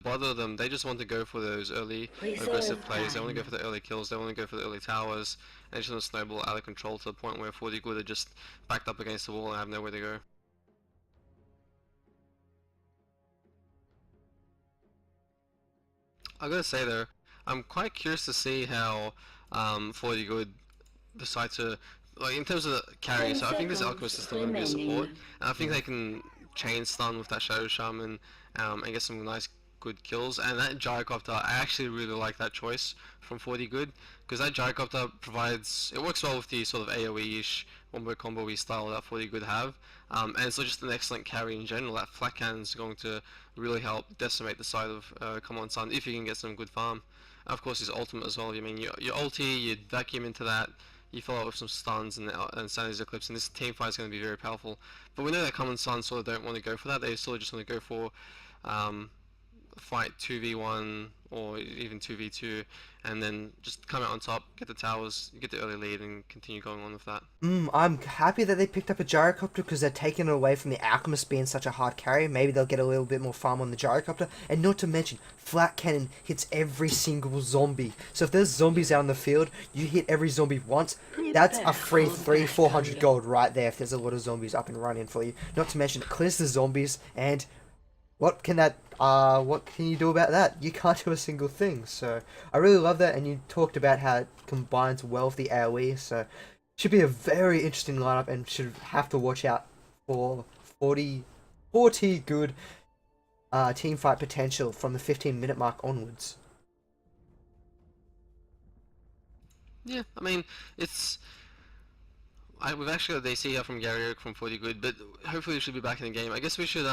bother them. They just want to go for those early aggressive plays. They want to go for the early kills. They want to go for the early towers. And just want to snowball out of control to the point where 40 good are just backed up against the wall and have nowhere to go. I gotta say though, I'm quite curious to see how 40 good decide to, like in terms of the carry. So I think this alchemist is still going to be a support, and I think they can chain stun with that shadow shaman and get some nice good kills. And that gyrocopter, I actually really like that choice from 40 good because that gyrocopter provides, it works well with the sort of AoE-ish wombo combo style that 40 good have. And it's just an excellent carry in general. That flat cannon is going to really help decimate the side of Cmon Sun if you can get some good farm. Of course, his ultimate as well. I mean, your ulti, you vacuum into that, you follow up with some stuns and Sanity's Eclipse, and this team fight is going to be very powerful. But we know that Common Sun sort of don't want to go for that. They sort of just want to go for um, fight 2v1 or even 2v2 and then just come out on top, get the towers, get the early lead and continue going on with that. I'm happy that they picked up a gyrocopter because they're taking it away from the alchemist being such a hard carry. Maybe they'll get a little bit more farm on the gyrocopter, and not to mention flat cannon hits every single zombie. So if there's zombies out in the field, you hit every zombie once, that's a free 400 gold right there if there's a lot of zombies up and running for you. Not to mention it clears the zombies, and what can you do about that? You can't do a single thing. So I really love that, and you talked about how it combines well with the AoE, so should be a very interesting lineup and should have to watch out for 40 good team fight potential from the 15-minute mark onwards. Yeah, I mean, we've actually got a DC here from Gary Oak from 40 good, but hopefully we should be back in the game. I guess we should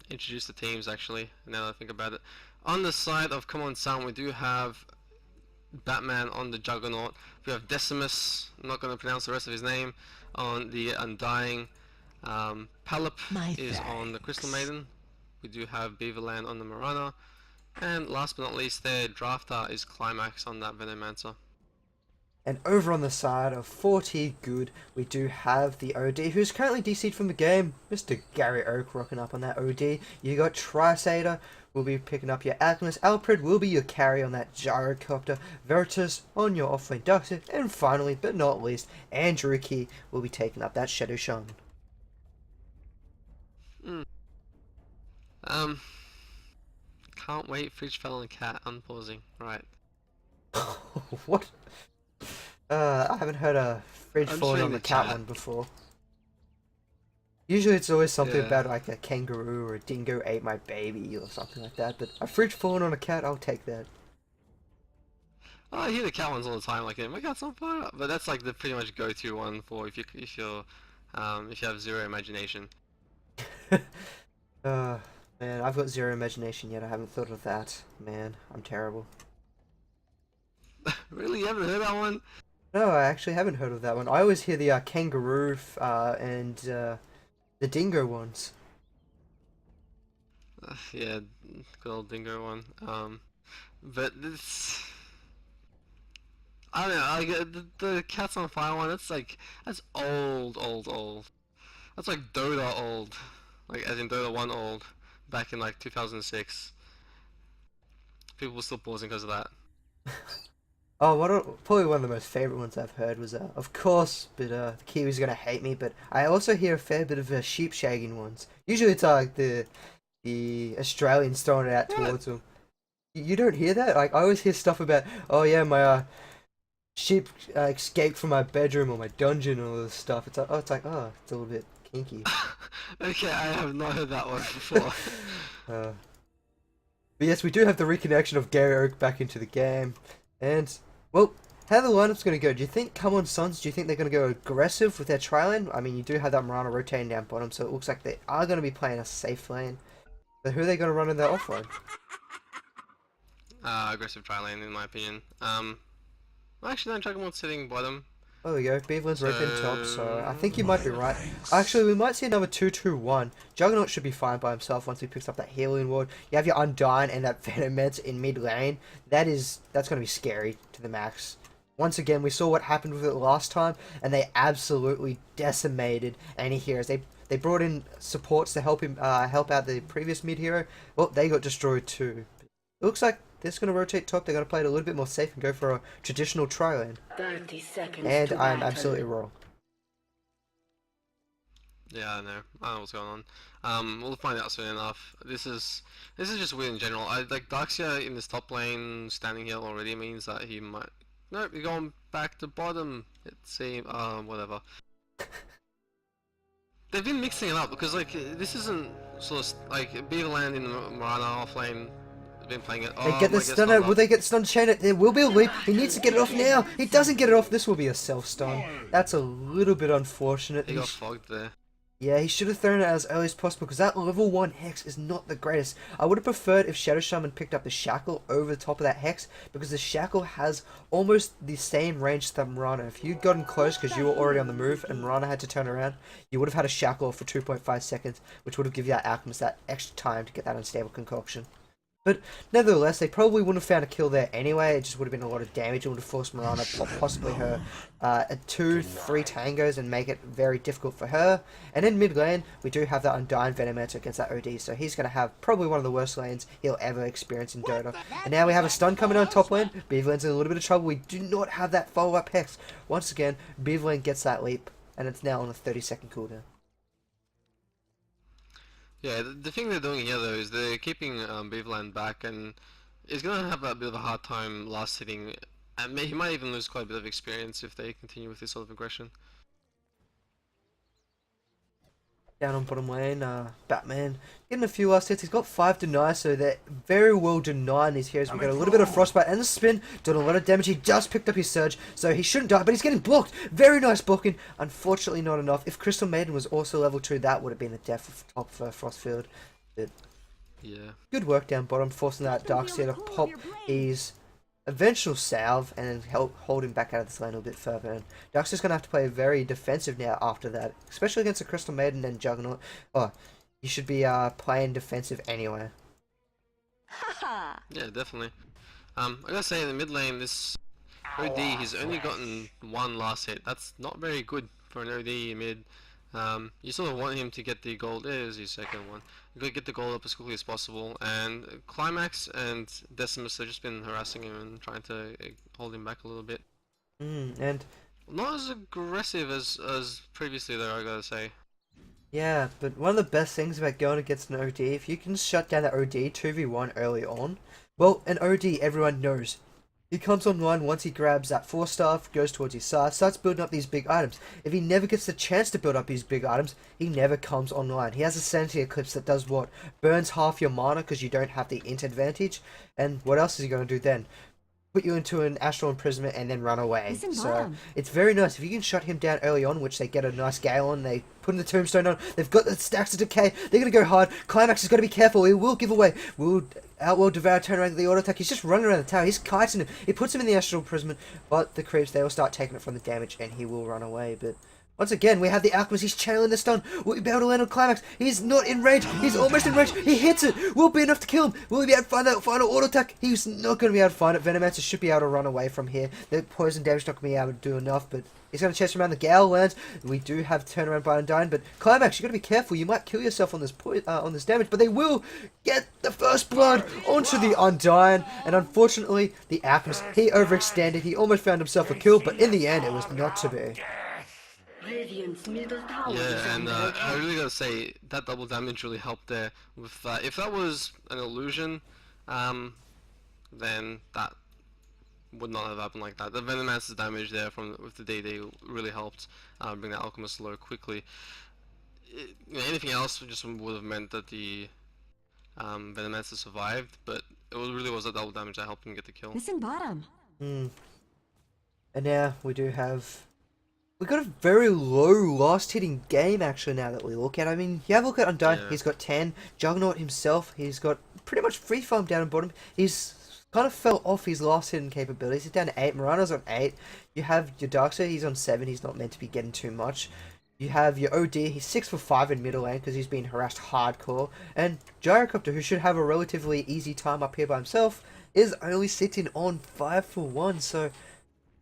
introduce the teams actually, now that I think about it. On the side of Come On Sound, we do have Batman on the Juggernaut. We have Decimus, I'm not going to pronounce the rest of his name, on the Undying. Palip is on the Crystal Maiden. We do have Beaverland on the Marana. And last but not least there, Drafter is Climax on that Venomancer. And over on the side of 40 good, we do have the OD, who's currently DC'd from the game, Mr. Gary Oak rocking up on that OD. You got Trisader, will be picking up your Alchemist. Alfred will be your carry on that Gyrocopter. Veritas on your offlane Duxit. And finally, but not least, Andrew Key will be taking up that Shadow Shaman. Mm. Can't wait, Fridge fell on cat, unpausing. Right. What? I haven't heard a fridge I'm falling just on the reading the cat chat. one before. Usually it's always something Yeah. about like a kangaroo or a dingo ate my baby or something like that, but a fridge falling on a cat, I'll take that. Oh, I hear the cat ones all the time, like my cat's on fire. But that's like the pretty much go-to one for if you have zero imagination. Man, I've got zero imagination yet. I haven't thought of that. Man, I'm terrible. Really, you haven't heard that one? No, I actually haven't heard of that one. I always hear the kangaroo and the dingo ones. Yeah, good old dingo one. But it's I don't know. Like the cats on fire one. That's old. That's like Dota old, like as in Dota 1 old, back in like 2006. People were still pausing because of that. Oh, probably one of the most favorite ones I've heard was, of course, but the Kiwi's gonna hate me. But I also hear a fair bit of sheep shagging ones. Usually it's like the Australians throwing it out What? towards them. You don't hear that? Like I always hear stuff about, oh yeah, my sheep escaped from my bedroom or my dungeon and all this stuff. It's a little bit kinky. Okay, I have not heard that one before. But yes, we do have the reconnection of Gary Oak back into the game, and well, how the lineup's going to go? Do you think, come on Suns, do you think they're going to go aggressive with their tri lane? I mean, you do have that Mirana rotating down bottom, so it looks like they are going to be playing a safe lane. But who are they going to run in their offlane? Aggressive tri lane in my opinion. Actually, no, Juggernaut's sitting bottom. Oh, there you go. Beaverland's rotating top, so I think you might be right. Nice. Actually, we might see another 2-2-1. Juggernaut should be fine by himself once he picks up that healing ward. You have your Undyne and that Venomancer in mid lane. That's going to be scary to the max. Once again, we saw what happened with it last time, and they absolutely decimated any heroes. They brought in supports to help him help out the previous mid hero. Well, they got destroyed too. It looks like they're just going to rotate top. They're going to play it a little bit more safe and go for a traditional tri-lane. 30 seconds And to I'm battle. absolutely wrong. Yeah, I know. I know what's going on. We'll find out soon enough. This is just weird in general. I like Darkseer in this top lane standing here already means that he might. Nope, you're going back to bottom. It seems. Whatever. They've been mixing it up because like this isn't sort of like Beaverland in the Marana off lane. They've been playing it. They Oh, get the might get stun stunned out. up. Will they get stun chain it? There will be a leap. He needs to get it off now. He doesn't get it off. This will be a self-stun. That's a little bit unfortunate. He got fogged there. Yeah, he should have thrown it as early as possible because that level 1 Hex is not the greatest. I would have preferred if Shadow Shaman picked up the Shackle over the top of that Hex because the Shackle has almost the same range that Mirana. If you'd gotten close because you were already on the move and Mirana had to turn around, you would have had a Shackle for 2.5 seconds, which would have given that Alchemist that extra time to get that unstable concoction. But nevertheless, they probably wouldn't have found a kill there anyway. It just would have been a lot of damage. It would have forced Mirana, possibly her, 2-3 tangos and make it very difficult for her. And in mid lane, we do have that Undying Venomancer against that OD, so he's going to have probably one of the worst lanes he'll ever experience in Dota. And now we have a stun coming on top lane. Beaverlane's in a little bit of trouble. We do not have that follow-up Hex. Once again, Beaverlane gets that leap, and it's now on a 30-second cooldown. Yeah, the thing they're doing here though is they're keeping Beaverland back, and he's gonna have a bit of a hard time last hitting, and he might even lose quite a bit of experience if they continue with this sort of aggression. Down on bottom lane, Batman getting a few last hits. He's got 5 denies, so they're very well denying these heroes. We got a little bit of frostbite and the spin, doing a lot of damage. He just picked up his surge, so he shouldn't die, but he's getting blocked. Very nice blocking. Unfortunately, not enough. If Crystal Maiden was also level 2, that would have been a death top for Frostfield. But Yeah. good work down bottom, forcing that Darkseer to pop his eventual salve and then hold him back out of this lane a little bit further. And Darkseer's going to have to play very defensive now after that, especially against a Crystal Maiden and Juggernaut. Oh, you should be playing defensive anyway. Yeah, definitely. I gotta say, in the mid lane, this OD, he's only gotten 1 last hit. That's not very good for an OD mid. You sort of want him to get the gold. There's his second one. You gotta get the gold up as quickly as possible. And Climax and Decimus have just been harassing him and trying to hold him back a little bit. And Not as aggressive as previously, though, I gotta say. yeah, but one of the best things about going against an OD, if you can shut down that OD 2v1 early on, well, an OD everyone knows. He comes online once he grabs that 4-star, goes towards his side, starts building up these big items. If he never gets the chance to build up his big items, he never comes online. He has a Sanity Eclipse that does what? Burns half your mana because you don't have the int advantage. And what else is he going to do then? Put you into an Astral Imprisonment and then run away. So it's very nice. If you can shut him down early on, which they get a nice gale on, they put in the Tombstone on, they've got the stacks of decay, they're going to go hard. Climax has got to be careful, he will give away. Will Devour turn around the auto attack? He's just running around the tower, he's kiting him. He puts him in the Astral Imprisonment, but the creeps, they will start taking it from the damage and he will run away. But once again, we have the Alchemist, he's channeling the stun. Will he be able to land on Climax? He's not in range, he's almost in range, he hits it! Will it be enough to kill him? Will he be able to find that final auto attack? He's not going to be able to find it. Venomancer should be able to run away from here. The poison damage not going to be able to do enough, but he's going to chase around the Gale lands. We do have turnaround by Undyne, but Climax, you got to be careful. You might kill yourself on this damage, but they will get the first blood onto the Undyne. And unfortunately, the Alchemist, he overextended. He almost found himself a kill, but in the end, it was not to be. Yeah, and I really gotta say that double damage really helped there. With if that was an illusion, then that would not have happened like that. The Venomancer's damage there with the DD really helped bring the Alchemist low quickly. Anything else just would have meant that the Venomancer survived, but it really was that double damage that helped him get the kill. Listen bottom. And now we do have... We got a very low last hitting game actually now that we look at. I mean, you have a look at Undyne, Yeah. he's got 10. Juggernaut himself, he's got pretty much free farm down and bottom. He's kind of fell off his last hitting capabilities. He's down to 8. Mirana's on 8. You have your Darkseid, he's on 7. He's not meant to be getting too much. You have your OD, he's 6 for 5 in middle lane because he's been harassed hardcore. And Gyrocopter, who should have a relatively easy time up here by himself, is only sitting on 5 for 1. So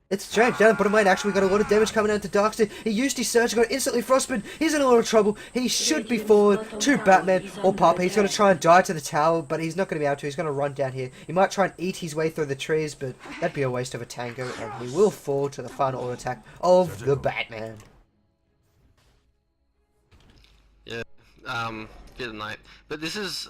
It's strange. Down the bottom lane, actually, we got a lot of damage coming out to Darkseid. He used his surge, got instantly frostbitten. He's in a lot of trouble. He should be falling to Batman or Papa. He's going to try and die to the tower, but he's not going to be able to. He's going to run down here. He might try and eat his way through the trees, but that'd be a waste of a tango, and he will fall to the final auto attack of the Batman. Yeah, good night. But this is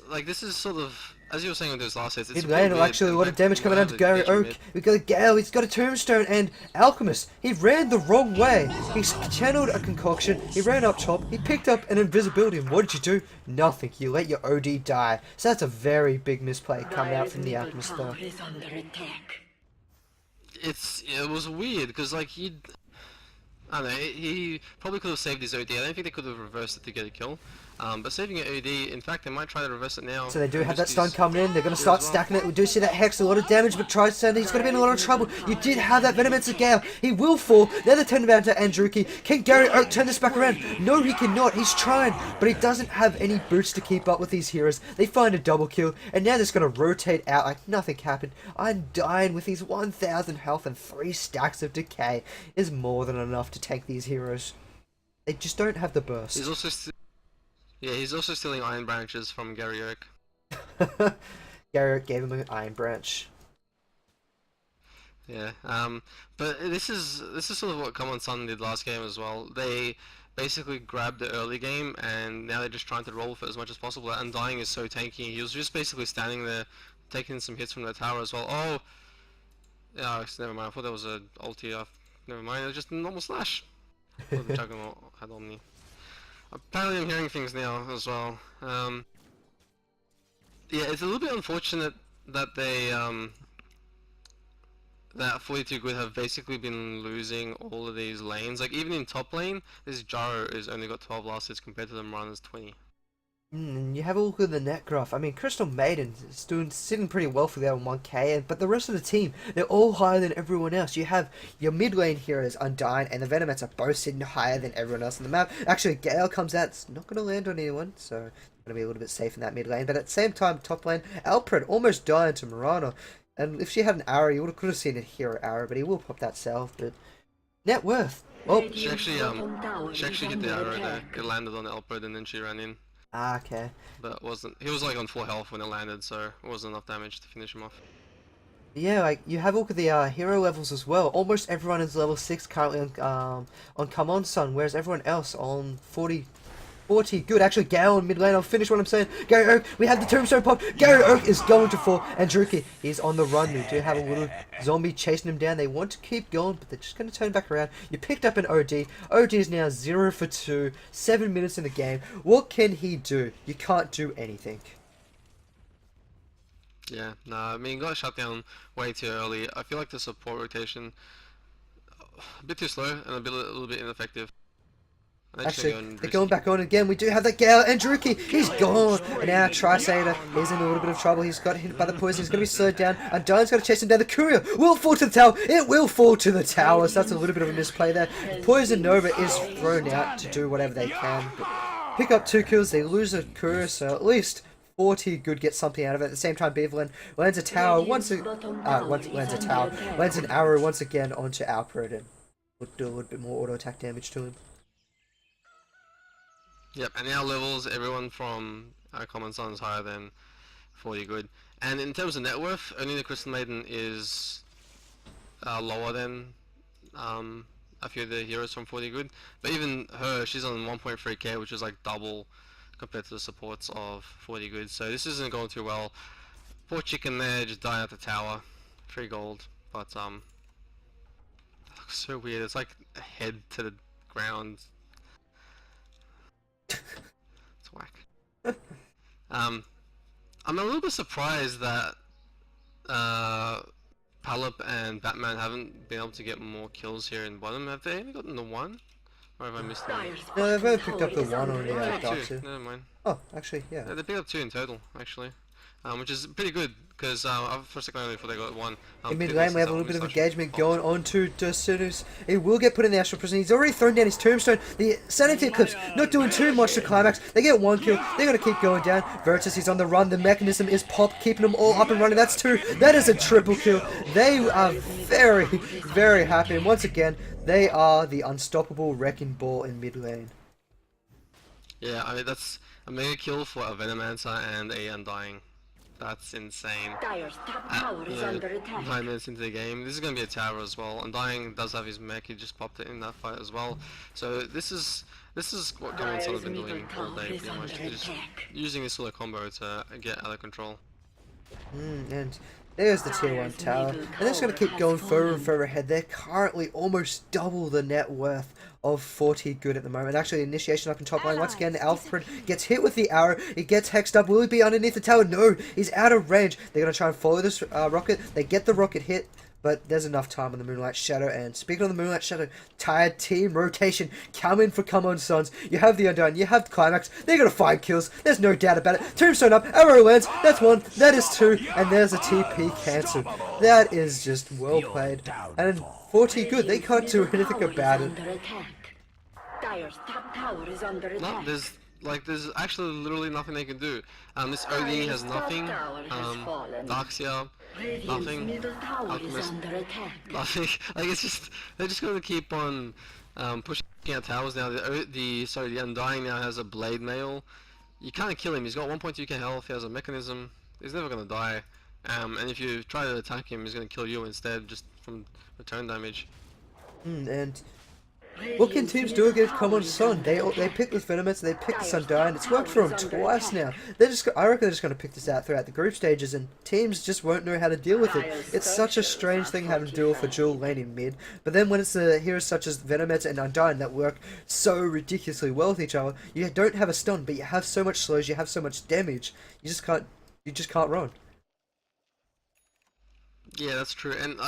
sort of, as you were saying with those last hits, it's Mid-lane, actually, a lot of damage coming out to Gary Oak. We got Gale, he's got a Tombstone, and Alchemist. He ran the wrong way. He channeled a concoction, he ran up top, he picked up an invisibility, and what did you do? Nothing. You let your OD die. So that's a very big misplay coming out from the Alchemist there. It was weird, because like I don't know, he probably could have saved his OD. I don't think they could have reversed it to get a kill. But saving an OD, in fact, they might try to reverse it now. So they do have that stun coming in. They're going to start stacking it. We do see that Hex, a lot of damage, but tries to, he's going to be in a lot of trouble. You did have that Venomancer Gale. He will fall. Now they're turning around to Andruki. Can Gary Oak turn this back around? No, he cannot. He's trying, but he doesn't have any boots to keep up with these heroes. They find a double kill, and now they're just going to rotate out like nothing happened. Undying with his 1,000 health and 3 stacks of decay is more than enough to tank these heroes. They just don't have the burst. He's also stealing Iron Branches from Gary Oak. Gary Oak gave him an Iron Branch. Yeah, but this is sort of what Cmon Sun did last game as well. They basically grabbed the early game, and now they're just trying to roll for as much as possible. Undying is so tanky. He was just basically standing there, taking some hits from the tower as well. Oh, yeah, never mind. I thought that was a ulti. Never mind. It was just a normal slash. I thought the Juggernaut had on me. Apparently I'm hearing things now as well. Yeah, it's a little bit unfortunate that they, that 42 Good have basically been losing all of these lanes. Like, even in top lane, this Jaro has only got 12 last hits compared to the Mirana's 20. You have a look at the net graph. I mean, Crystal Maiden is sitting pretty well for their 1k, but the rest of the team, they're all higher than everyone else. You have your mid lane heroes, Undyne and the Venomancer are both sitting higher than everyone else on the map. Actually, Gale comes out, it's not going to land on anyone, so going to be a little bit safe in that mid lane. But at the same time, top lane, Alfred almost died to Mirana, and if she had an arrow, you could have seen a hero arrow, but he will pop that self. But net worth. Well, she actually hit the arrow there. It landed on Alfred and then she ran in. Ah, okay. But he was like on full health when it landed, so it wasn't enough damage to finish him off. Yeah, like you have a look at the hero levels as well. Almost everyone is level 6 currently on Cmon Sun, whereas everyone else on 40. Good, actually, Gale in mid lane. I'll finish what I'm saying. Gary Oak, we have the Tombstone pop. Gary Oak is going to fall. And Druki, he's on the run. We do have a little zombie chasing him down. They want to keep going, but they're just going to turn back around. You picked up an OD. OD is now 0 for 2. 7 minutes in the game. What can he do? You can't do anything. Yeah, nah, I mean, got shut down way too early. I feel like the support rotation a bit too slow and a little bit ineffective. Actually, they're going back on again. We do have that Gale and Druki. He's gone. And now Trisader, he's in a little bit of trouble. He's got hit by the poison. He's going to be slowed down. And Dine's going to chase him down. The courier will fall to the tower. It will fall to the tower. So that's a little bit of a misplay there. Poison Nova is thrown out to do whatever they can. But pick up 2 kills. They lose a courier. So at least 40 Good gets something out of it. At the same time, Beverlyn lands a tower lands an arrow once again onto Alfred and will do a little bit more auto attack damage to him. Yep, and our levels, everyone from Cmon Sun is higher than 40 Good. And in terms of net worth, only the Crystal Maiden is lower than a few of the heroes from 40 Good. But even her, she's on 1.3k, which is like double compared to the supports of 40 Good. So this isn't going too well. Poor chicken there, just dying at the tower. 3 gold, but that looks so weird. It's like a head to the ground. It's whack. I'm a little bit surprised that Palop and Batman haven't been able to get more kills here in bottom. Have they only gotten the 1? Or have I missed one? No, they've only picked up the 1 on the Two. Never mind. Oh, actually, yeah. They picked up 2 in total, actually. Which is pretty good, because for a second I only thought they got 1. In mid lane we have a little bit of engagement going on to Dosinus. He will get put in the astral prison. He's already thrown down his tombstone. The sanity eclipse not doing too much to climax. They get 1 kill. They're going to keep going down. Virtus is on the run. The mechanism is popped, keeping them all up and running. That's 2. That is a triple kill. They are very, very happy. And once again, they are the unstoppable wrecking ball in mid lane. Yeah, I mean that's a mega kill for a Venomancer and a Undying. That's insane. You know, 9 minutes into the game. This is going to be a tower as well. Undying does have his mech, he just popped it in that fight as well. So this is what Cmon have been doing all day pretty much. They're just using this sort of combo to get out of control. And there's the tier 1 tower. And they're just going to keep going further and further ahead. They're currently almost double the net worth of 40 good at the moment. Actually, initiation up in top lane. Once again, Alfred gets hit with the arrow. He gets hexed up. Will he be underneath the tower? No, he's out of range. They're going to try and follow this rocket. They get the rocket hit. But there's enough time on the Moonlight Shadow. And speaking of the Moonlight Shadow, tired team rotation coming for Cmon Sons. You have the Undying, you have the Climax. They're going to find kills. There's no doubt about it. Tombstone up, arrow lands. That's 1, that is 2. And there's a TP cancel. That is just well played. And 40 good, they can't do anything about it. No, there's actually literally nothing they can do. This OD has nothing. Darkseer, nothing. Alchemist, nothing. Like it's just they're just going to keep on pushing out towers now. The Undying now has a blade mail. You can't kill him. He's got 1.2k health. He has a mechanism. He's never going to die. And if you try to attack him, he's going to kill you instead, just from return damage. And what can teams do against Cmon Sun? They pick this Venomancer, they pick this Undying. It's worked for them twice now. I reckon they're just going to pick this out throughout the group stages, and teams just won't know how to deal with it. It's such a strange thing having to deal with a dual lane in mid. But then when it's the heroes such as Venomancer and Undying that work so ridiculously well with each other, you don't have a stun, but you have so much slows, you have so much damage. You just can't run. Yeah, that's true. And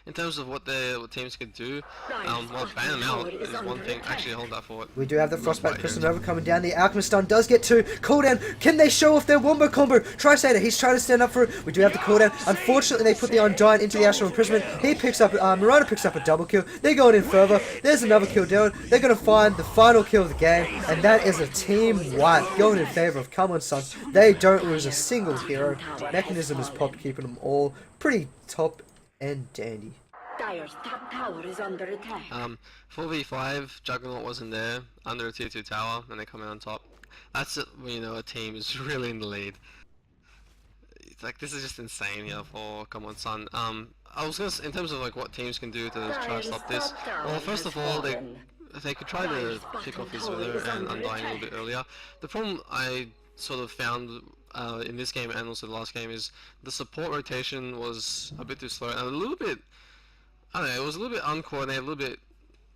in terms of what teams could do, well, ban them out is one thing. Actually, hold that for it. We do have the Frostbite Crystal Nova coming down. The Alchemist stun does get 2. Cooldown. Can they show off their wombo combo? Trisator, he's trying to stand up for it. We do have the cooldown. Unfortunately, they put the Undying into the Astral Imprisonment. He picks up, Marauder picks up a double kill. They're going in further. There's another kill down. They're going to find the final kill of the game, and that is a team wipe going in favor of Cmon Sun. They don't lose a single hero. Mechanism is popped, keeping them all pretty top and dandy. Dire's top tower is under attack. 4v5, Juggernaut wasn't there, under a tier 2 tower, and they come in on top. That's it, when you know a team is really in the lead. It's like, this is just insane, yeah, for Cmon Sun. I was gonna in terms of like what teams can do to try to stop this. Well, first of all, they could try to pick off his Wither and Undying a little bit earlier. The problem I sort of found in this game and also the last game is the support rotation was a bit too slow and a little bit, I don't know, it was a little bit uncoordinated, a little bit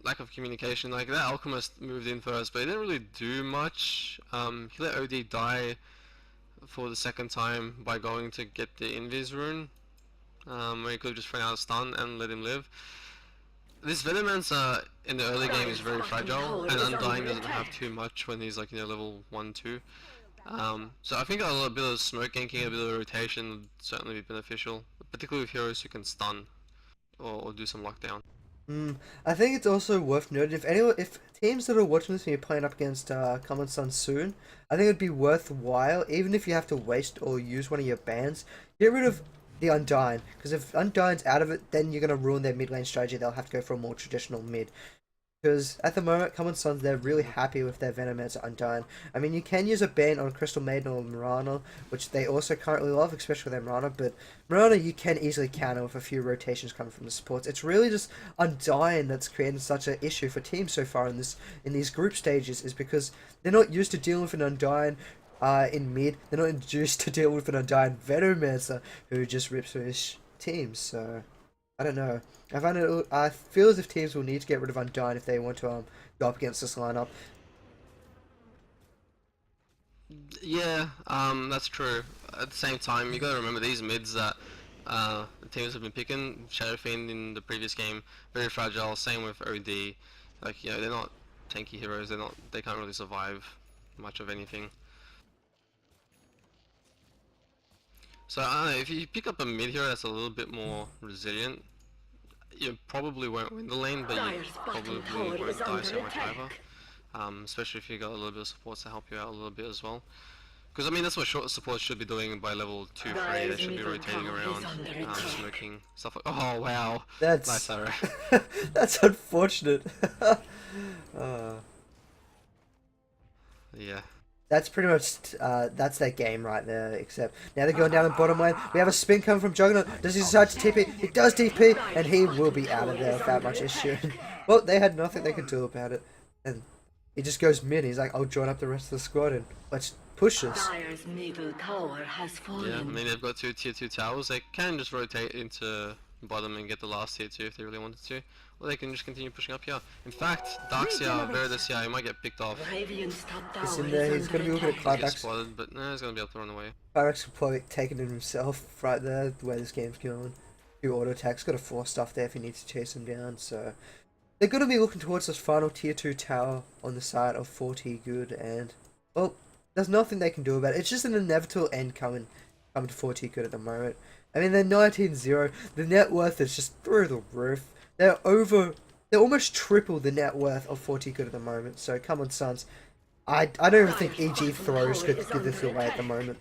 lack of communication. Like that Alchemist moved in first, but he didn't really do much. He let OD die for the second time by going to get the Invis rune, where he could have just thrown out a stun and let him live. This Venomancer in the early game is very fragile, and Undying doesn't have too much when he's like, you know, level 1-2. So I think a little bit of smoke ganking, a bit of rotation would certainly be beneficial, particularly with heroes who can stun or do some lockdown. I think it's also worth noting, if teams that are watching this and you're playing up against Cmon Sun soon, I think it'd be worthwhile, even if you have to waste or use one of your bans, get rid of the Undying, because if Undying's out of it, then you're going to ruin their mid lane strategy. They'll have to go for a more traditional mid. Because at the moment, Cmon Suns, they're really happy with their Venomancer Undying. I mean, you can use a ban on Crystal Maiden or Mirana, which they also currently love, especially with their Mirana, but Mirana you can easily counter with a few rotations coming from the supports. It's really just Undying that's creating such an issue for teams so far in these group stages, is because they're not used to dealing with an Undying in mid. They're not used to dealing with an Undying Venomancer who just rips through his teams, so I don't know. I feel as if teams will need to get rid of Undying if they want to go up against this lineup. Yeah, that's true. At the same time, you gotta remember these mids that the teams have been picking. Shadow Fiend in the previous game, very fragile. Same with OD. Like, you know, they're not tanky heroes. They can't really survive much of anything. So I don't know, if you pick up a mid hero that's a little bit more resilient, you probably won't win the lane, but you probably won't die so much either. Especially if you got a little bit of supports to help you out a little bit as well. Because I mean that's what short support should be doing by level 2, 3. They should be rotating around, smoking stuff like. Oh wow, nice That's arrow. that's unfortunate. uh, Yeah. that's pretty much that's their game right there. Except now they're going down the bottom lane. We have a spin coming from Juggernaut. Does he decide to TP? He does TP, and he will be out of there without much issue. Well, they had nothing they could do about it, and he just goes mid. He's like, I'll join up the rest of the squad and let's push this. Dire's middle tower has fallen. Yeah, I mean they've got 2 tier 2 towers. They can just rotate into bottom and get the last tier 2 if they really wanted to. Or they can just continue pushing up here. In fact, Darkseer, Veritas here, he might get picked off. Radiant's top tower He's in is there. He's under gonna be looking at attack. Get Climax. spotted, but no, he's gonna be able to run away. Pyrex will probably take it in himself right there, the way this game's going. Few auto attacks, got a 4 stuff there if he needs to chase him down, so they're gonna be looking towards this final tier 2 tower on the side of 40 good, and well, there's nothing they can do about it. It's just an inevitable end coming to 40 good at the moment. I mean they're 19-0, the net worth is just through the roof. They're almost triple the net worth of 40 good at the moment, so come on Suns. I don't even think EG throws could give this away at the moment.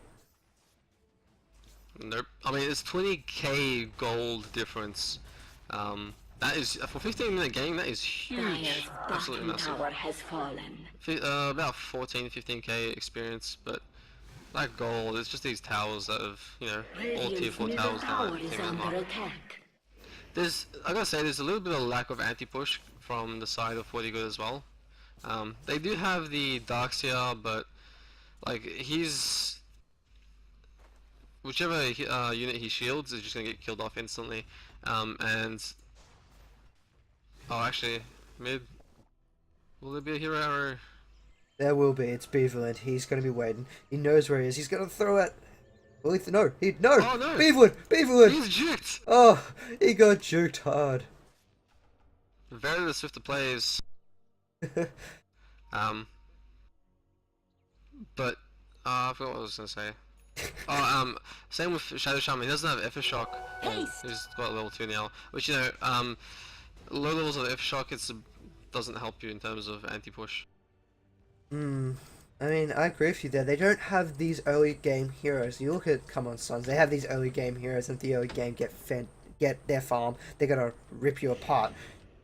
Nope. I mean, it's 20k gold difference. That is for 15-minute game. That is huge. Dire's Absolutely bottom massive. tower has fallen. About 15k experience, but that gold. It's just these towers that have, all tier Radiant's 4 middle towers now. tower That is take that under mark. attack. I gotta say, there's a little bit of lack of anti-push from the side of 40 good as well. They do have the Darkseer, but like whichever unit he shields is just gonna get killed off instantly. And oh, actually, mid. Will there be a hero arrow? There will be. It's Beaverland. He's going to be waiting. He knows where he is. He's going to throw it. Well, no. Oh, no. Beaverland. He's juked. Oh, he got juked hard. Very the swifter plays. But I forgot what I was gonna say. Oh, same with Shadow Shaman. He doesn't have Aftershock. He's got level 2 now, which low levels of Aftershock doesn't help you in terms of anti-push. I mean, I agree with you there. They don't have these early game heroes. You look at Come On Sons. They have these early game heroes, and if the early game get their farm, they're gonna rip you apart.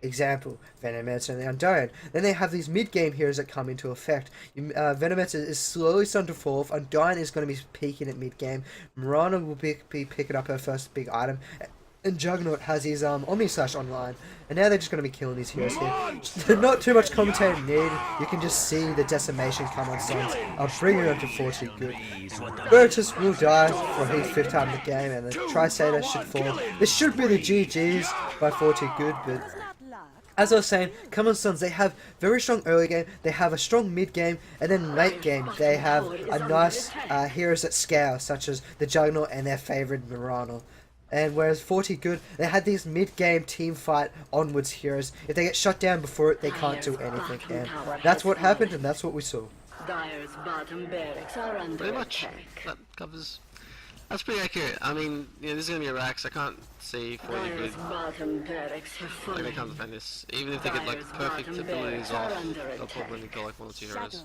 Example, Venometz and the Undying. Then they have these mid-game heroes that come into effect. Venometz is slowly starting to fall off. Undying is going to be peaking at mid-game. Mirana will be picking up her first big item. And Juggernaut has his Omni-Slash online. And now they're just going to be killing these heroes here. Not too much commentating needed. You can just see the decimation come on Sons. I'll bring him up to 40 good. Virtus will die for his 5th time in the game. And the Trisator should fall. This should be the GG's by 40 good, but as I was saying, Come On Sons, they have very strong early game, they have a strong mid game, and then late game they have a nice heroes that scale, such as the Juggernaut and their favourite Mirana. And whereas 40 good, they had these mid game team fight onwards heroes. If they get shut down before it, they can't do anything. And that's what happened, and that's what we saw. Dire's bottom barracks are under Pretty much. attack. That covers. That's pretty accurate. I mean, this is gonna be a Rax. I can't see 40 good. Dire's bottom barracks have Like, they fallen. can't defend this. Even if they get like perfect abilities off, they'll probably kill like 1 or 2 heroes.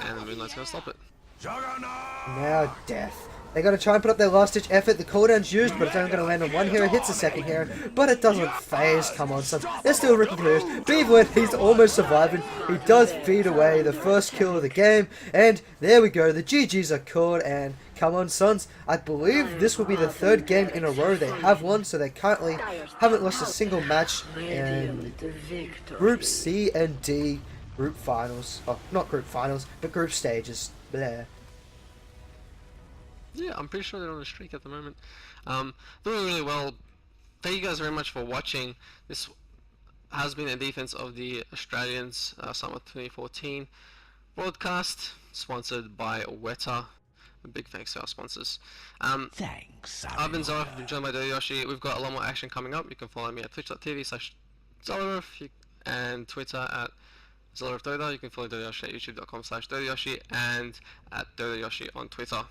And the Moonlight's gonna stop it. Now death. They gotta try and put up their last ditch effort. The cooldown's used, but it's only gonna land on one hero, hits the second hero, but it doesn't phase. Come on, Sons. They're still ripping through. Beaverland, he's almost surviving. He does feed away the first kill of the game, and there we go. The GG's are called, and come on, Sons. I believe this will be the 3rd game in a row they have won, so they currently haven't lost a single match in Group C and D group finals. Oh, not group finals, but group stages. There. Yeah, I'm pretty sure they're on a streak at the moment. Doing really well. Thank you guys very much for watching. This has been a defense of the Australians Summer 2014 broadcast, sponsored by Weta. A big thanks to our sponsors. Thanks. I've been Zorov, I've been joined by Yoshi. We've got a lot more action coming up. You can follow me at twitch.tv/Zorov and Twitter at ZorofDota. You can follow Yoshi at youtube.com/Yoshi and at Yoshi on Twitter.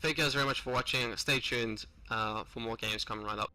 Thank you guys very much for watching. Stay tuned for more games coming right up.